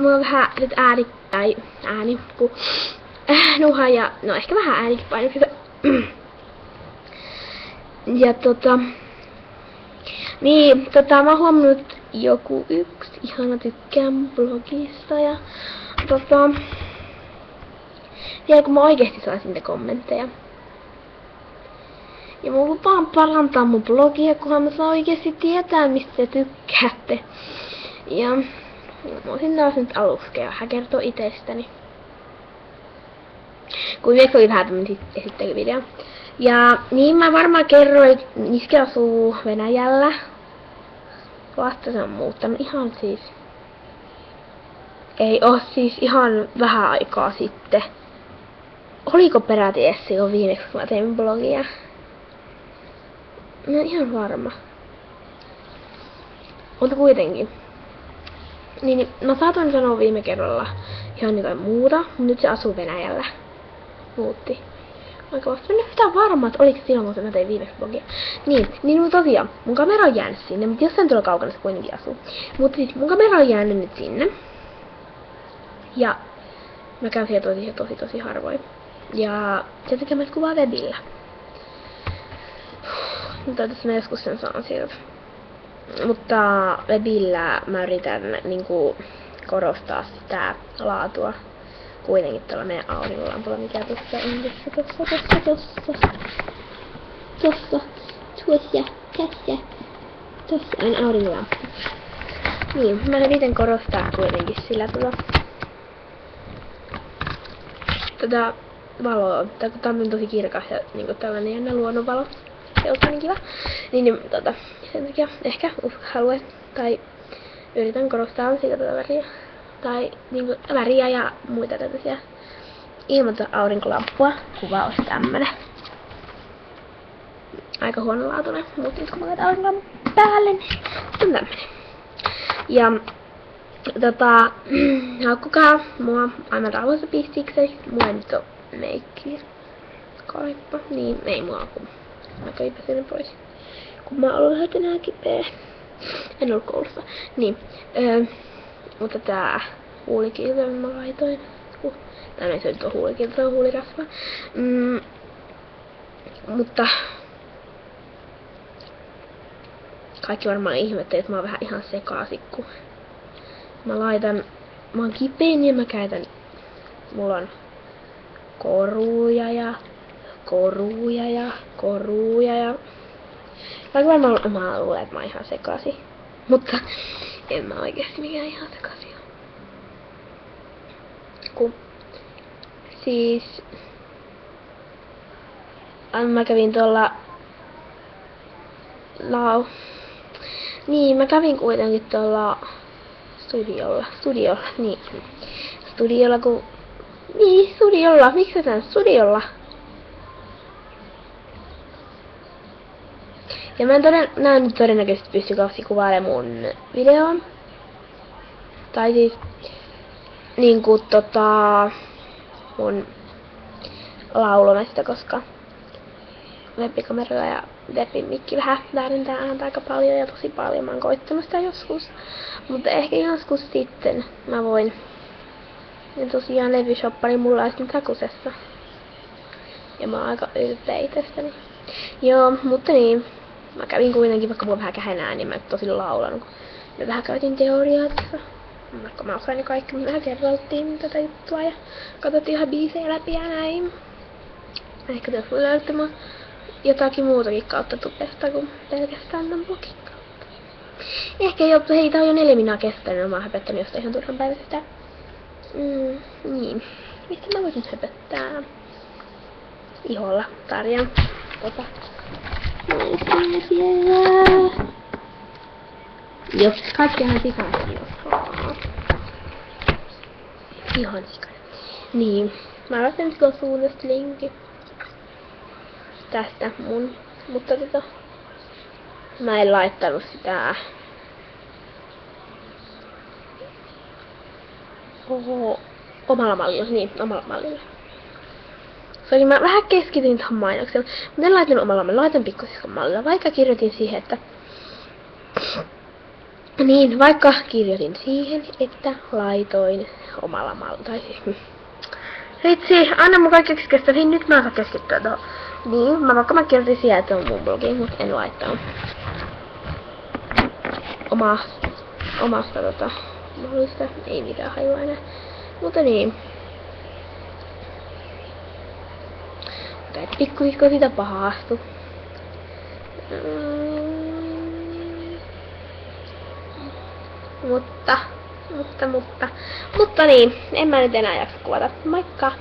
mulla on vähän nyt ääni, kun nuha ja, no ehkä vähän äänikin painoksia. Ja niin, mä oon huomannut joku yksi ihana tykkään blogista ja vielä kun mä oikeesti saisin niitä kommentteja. Ja mun lupaan parantaa mun blogia, kunhan mä saan oikeesti tietää, mistä te tykkäätte. Ja mä voisin taas nyt aluksi vähän kertoa itsestäni. Kun yleensä oli vähän tämmönen esittelyvideo. Ja niin mä varmaan kerroin, Niski asuu Venäjällä. Vasta se on muuttanut ihan siis. Ei oo siis ihan vähän aikaa sitten. Oliko peräti edes silloin viimeksi, kun mä tein blogia? Mä en ihan varma. Mutta kuitenkin. Niin, no saatoin sanoa viime kerralla ihan jotain muuta, mutta nyt se asuu Venäjällä. Muutti. Aika vasta nyt pitää varma, että oliko silloin, kun mä tein viimeksi blogia. Niin tosiaan, mun kamera on jäänyt sinne, mutta jossain tuolla kaukana se kuitenkin asuu. Mutta siis mun kamera on jäänyt nyt sinne. Ja mä käyn siellä tosi harvoin. Ja sen takia mä kuvaan webillä. Mutta tässä mä joskus sen saan sieltä. Mutta webillä mä yritän niinku korostaa sitä laatua. Kuitenkin tuolla meidän aurinkolampulla, mikä tuossa on tuossa on aurinkolampu. Niin, mä yritän korostaa kuitenkin sillä tätä valoa, tää on tosi kirkas ja niinku tällainen jännä luonnonvalo. Se on niin kiva. Niin sen takia ehkä haluan tai yritän korostaa sitä tätä väriä. Tai niinku väriä ja muita tällaisia. Ilman aurinkolampua kuva olisi tämmönen. Aika huonolaatuinen, mutta nyt kun mä laitan aurinkolampun päälle, niin on tämmönen. Ja haukkukaa mua aivan rauhassa pistikseen. Mulla ei nyt oo meikkiä. Kaippa. Niin, ei mua kun mä kävinpä sinne pois. Kun mä oon ollut tänään kipeä. En ollut koulussa. Niin. Mutta tää huulikiilto mä laitoin. Tai ei se nyt oo huulikiilto, se on huulirasva. Mutta kaikki varmaan ihmettelee, että mä oon vähän ihan sekaisin, kun mä oon kipein ja mä käytän, mulla on koruja ja vaikka varmaan mä luulen, että mä oon ihan sekaisin. Mutta en mä oikeesti mikään ihan sekaisin. Kun siis mä kävin tuolla niin, mä kävin kuitenkin tuolla studiolla, miksi sä tän studiolla? Ja mä en nyt todennäköisesti pysty kauheasti kuvailemaan mun videoon. Tai siis niinku mun laulumesta, koska webikameralla ja webin mikki vähän väärentää ääntä aika paljon ja tosi paljon. Mä oon koittanut sitä joskus. Mutta ehkä joskus sitten mä voin. Ja tosiaan levyshoppari mulla on nyt Hakusessa. Ja mä oon aika ylpeä itsestäni. Joo, mutta niin. Mä kävin kuitenkin, vaikka mulla vähän kähenää, niin mä tosi laulanut. Me vähän käytiin teoriaa tässä. Vaikka mä osain jo kaikki, me vähän kerrottiin tätä juttua ja katsottiin ihan biisejä läpi ja näin. Ehkä tässä voi löytämään jotakin muutakin kautta tubesta kuin pelkästään tämän blogin kautta. Ehkä heitä on jo 4 minaa kestänyt, mä oon höpöttänyt jostain ihan turhan päivästä. Niin. Mistä mä voisin höpöttää? Iholla tarjan. Jos kaikkihan sikaisesti joskaan. Ihan sikainen. Niin. Mä laitan nyt tuon suunnasta linkin. Tästä mun. Mutta mä en laittanut sitä. Omalla mallilla. Niin, omalla mallilla. Sori, mä vähän keskityin tähän mainokseen. Mutta en laittanut omalla mallilla. Laitan pikkusiskon mallilla. Vaikka kirjoitin siihen, että Niin, vaikka kirjoitin siihen, että laitoin omalla tai siis... Vitsi, anna mun kaikki kestä, nyt mä saan keskittyä tohon. Niin, vaikka mä kirjoitin siihen, että on mun blogi, mut en laittanut omasta mahdollista, ei mitään hajua enää. Mutta niin. Mutta et pikkuhiljaa sitä pahastu. Mutta niin, en mä nyt enää jaksa kuvata. Moikka!